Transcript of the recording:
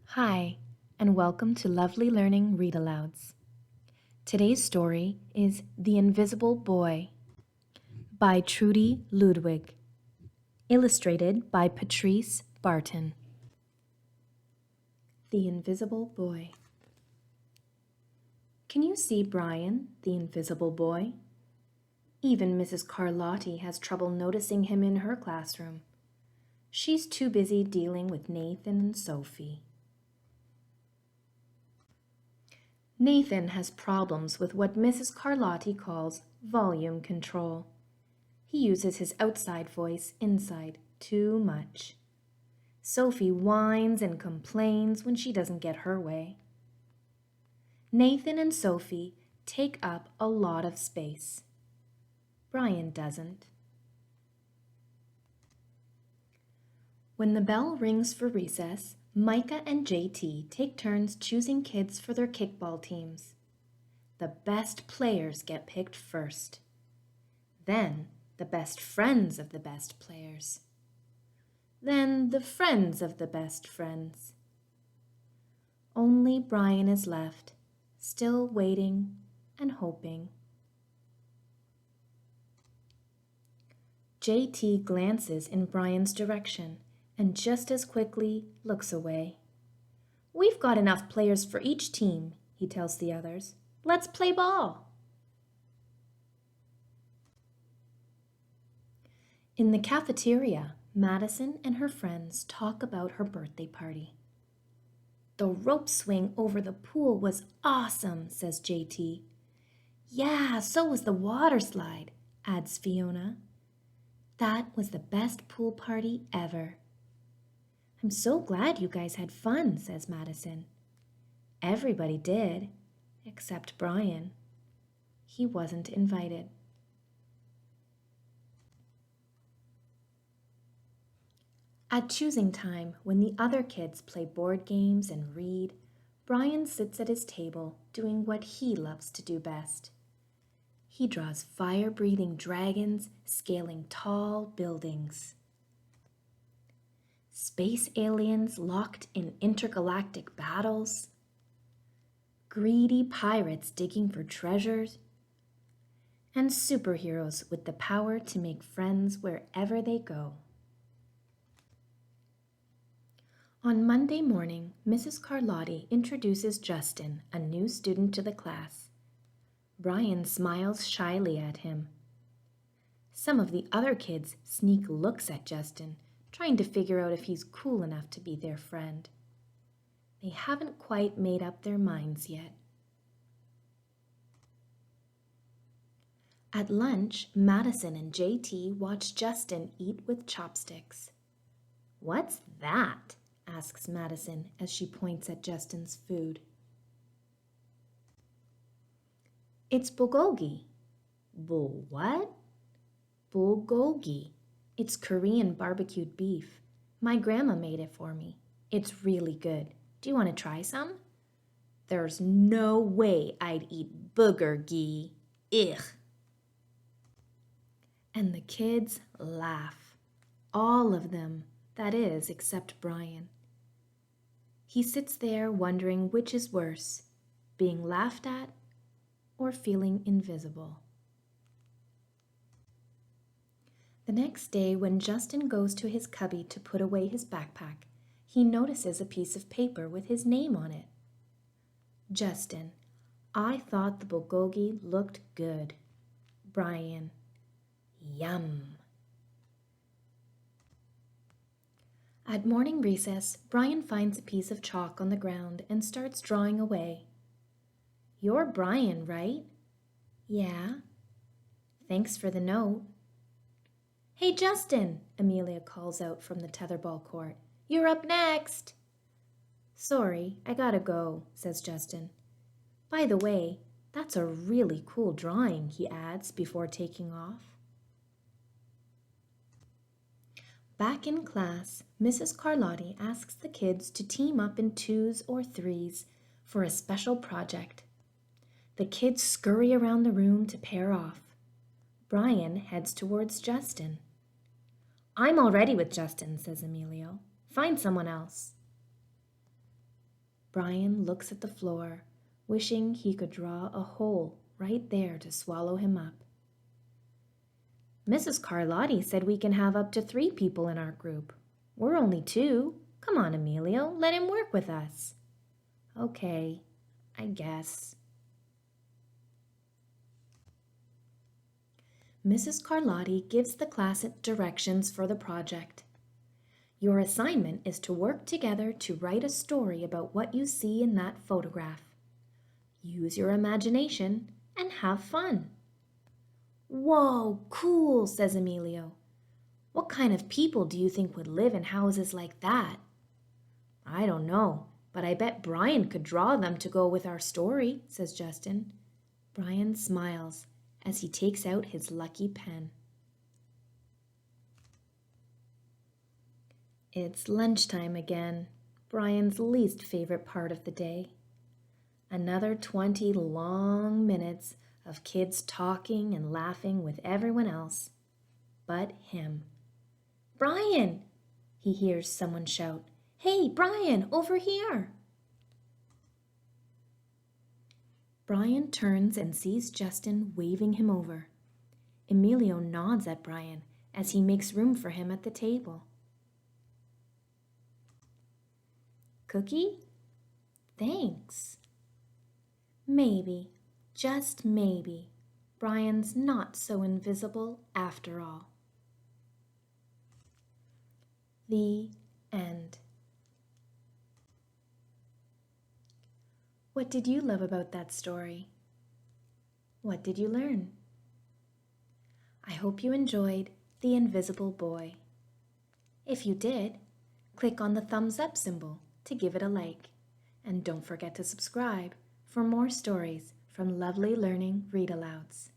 Hi, and welcome to Lovely Learning Read Alouds. Today's story is The Invisible Boy by Trudy Ludwig, illustrated by Patrice Barton. The Invisible Boy. Can you see Brian, the invisible boy? Even Mrs. Carlotti has trouble noticing him in her classroom. She's too busy dealing with Nathan and Sophie. Nathan has problems with what Mrs. Carlotti calls volume control. He uses his outside voice inside too much. Sophie whines and complains when she doesn't get her way. Nathan and Sophie take up a lot of space. Brian doesn't. When the bell rings for recess, Micah and JT take turns choosing kids for their kickball teams. The best players get picked first. Then the best friends of the best players. Then the friends of the best friends. Only Brian is left, still waiting and hoping. JT glances in Brian's direction and just as quickly looks away. "We've got enough players for each team," he tells the others. "Let's play ball." In the cafeteria, Madison and her friends talk about her birthday party. "The rope swing over the pool was awesome," says JT. "Yeah, so was the water slide," adds Fiona. "That was the best pool party ever." "I'm so glad you guys had fun," says Madison. Everybody did, except Brian. He wasn't invited. At choosing time, when the other kids play board games and read, Brian sits at his table doing what he loves to do best. He draws fire-breathing dragons scaling tall buildings. Space aliens locked in intergalactic battles. Greedy pirates digging for treasures. And superheroes with the power to make friends wherever they go. On Monday morning, Mrs. Carlotti introduces Justin, a new student to the class. Brian smiles shyly at him. Some of the other kids sneak looks at Justin, trying to figure out if he's cool enough to be their friend. They haven't quite made up their minds yet. At lunch, Madison and JT watch Justin eat with chopsticks. "What's that?" asks Madison as she points at Justin's food. "It's bulgogi." What?" "Bulgogi. It's Korean barbecued beef. My grandma made it for me. It's really good. Do you want to try some?" "There's no way I'd eat booger-gi. Ugh." And the kids laugh. All of them, that is, except Brian. He sits there wondering which is worse, being laughed at or feeling invisible. The next day, when Justin goes to his cubby to put away his backpack, he notices a piece of paper with his name on it. "Justin, I thought the bulgogi looked good." Brian, "Yum." At morning recess, Brian finds a piece of chalk on the ground and starts drawing away. "You're Brian, right?" "Yeah." "Thanks for the note." "Hey, Justin," Amelia calls out from the tetherball court. "You're up next." "Sorry, I gotta go," says Justin. "By the way, that's a really cool drawing," he adds before taking off. Back in class, Mrs. Carlotti asks the kids to team up in twos or threes for a special project. The kids scurry around the room to pair off. Brian heads towards Justin. "I'm already with Justin," says Emilio. "Find someone else." Brian looks at the floor, wishing he could draw a hole right there to swallow him up. Mrs. Carlotti said we can have up to 3 people in our group. We're only 2. Come on, Emilio, let him work with us. Okay, I guess. Mrs. Carlotti gives the class directions for the project. Your assignment is to work together to write a story about what you see in that photograph. Use your imagination and have fun. Whoa, cool, says Emilio. What kind of people do you think would live in houses like that? I don't know, but I bet Brian could draw them to go with our story, says Justin. Brian smiles as he takes out his lucky pen. It's lunchtime again, Brian's least favorite part of the day. Another 20 long minutes of kids talking and laughing with everyone else but him. Brian! He hears someone shout. Hey, Brian, over here! Brian turns and sees Justin waving him over. Emilio nods at Brian as he makes room for him at the table. Cookie? Thanks. Maybe, just maybe, Brian's not so invisible after all. The end. What did you love about that story? What did you learn? I hope you enjoyed The Invisible Boy. If you did, click on the thumbs up symbol to give it a like, and don't forget to subscribe for more stories from Lovely Learning Read-Alouds.